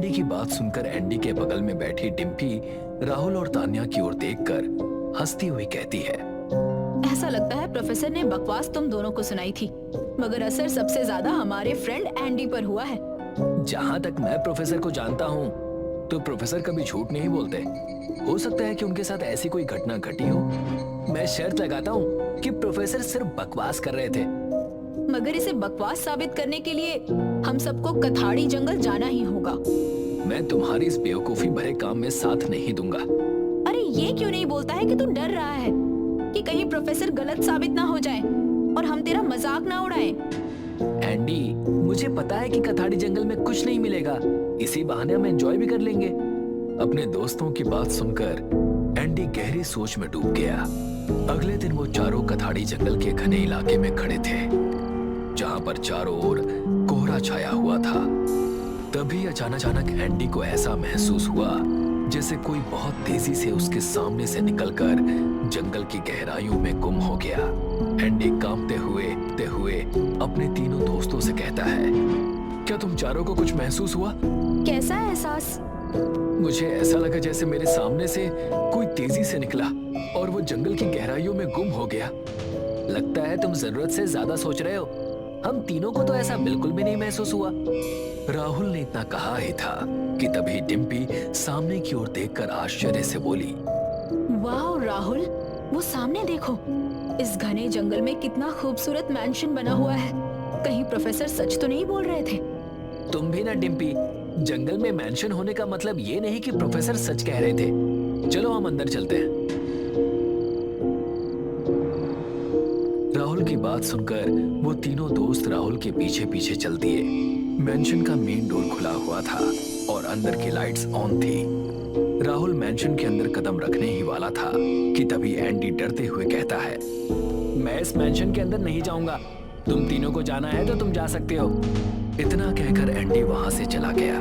Andy की बात सुनकर एंडी के बगल में बैठी डिम्पी राहुल और तान्या की ओर देखकर हंसती हुई कहती है, ऐसा लगता है प्रोफेसर ने बकवास तुम दोनों को सुनाई थी, मगर असर सबसे ज्यादा हमारे फ्रेंड एंडी पर हुआ है। जहाँ तक मैं प्रोफेसर को जानता हूँ तो प्रोफेसर कभी झूठ नहीं बोलते। हो सकता है कि उनके साथ ऐसी कोई घटना घटी हो। मैं शर्त लगाता हूँ कि प्रोफेसर सिर्फ बकवास कर रहे थे। मगर इसे बकवास साबित करने के लिए हम सबको कथाड़ी जंगल जाना ही होगा। मैं तुम्हारी इस बेवकूफी भरे काम में साथ नहीं दूंगा। अरे ये क्यों नहीं बोलता है कि तू डर रहा है कि कहीं प्रोफेसर गलत साबित ना हो जाए और हम तेरा मजाक ना उड़ाएं। एंडी, मुझे पता है कि कथाड़ी जंगल में कुछ नहीं मिलेगा, इसी बहाने हम एंजॉय भी कर लेंगे। अपने दोस्तों की बात सुनकर एंडी गहरी सोच में डूब गया। अगले दिन वो चारों कथाड़ी जंगल के घने इलाके में खड़े थे, जहां पर चारों ओर कोहरा छाया हुआ था। तभी अचानक एंडी को ऐसा महसूस हुआ जैसे कोई बहुत तेजी से उसके सामने से निकलकर जंगल की गहराइयों में गुम हो गया। एंडी कांपते हुए अपने तीनों दोस्तों से कहता है, क्या तुम चारों को कुछ महसूस हुआ? कैसा एहसास? मुझे ऐसा लगा जैसे मेरे सामने से कोई तेजी से निकला और वो जंगल की गहराइयों में गुम हो गया। लगता है तुम जरूरत से ज्यादा सोच रहे हो। हम तीनों को तो ऐसा बिल्कुल भी नहीं महसूस हुआ। राहुल ने इतना कहा ही था कि तभी डिम्पी सामने की ओर देखकर आश्चर्य से बोली, वाह राहुल, वो सामने देखो, इस घने जंगल में कितना खूबसूरत मैंशन बना हुआ है। कहीं प्रोफेसर सच तो नहीं बोल रहे थे? तुम भी ना डिम्पी, जंगल में मैंशन होने का मतलब ये नहीं कि प्रोफेसर सच कह रहे थे। चलो हम अंदर चलते हैं। राहुल की बात सुनकर वो तीनों दोस्त राहुल के पीछे पीछे चल दिए। मैंशन का मेन डोर खुला हुआ था और अंदर की लाइट्स ऑन थी। राहुल मैंशन के अंदर कदम रखने ही वाला था कि तभी एंडी डरते हुए कहता है, मैं इस मैंशन के अंदर नहीं जाऊंगा। तुम तीनों को जाना है तो तुम जा सकते हो। इतना कहकर एंडी वहां से चला गया।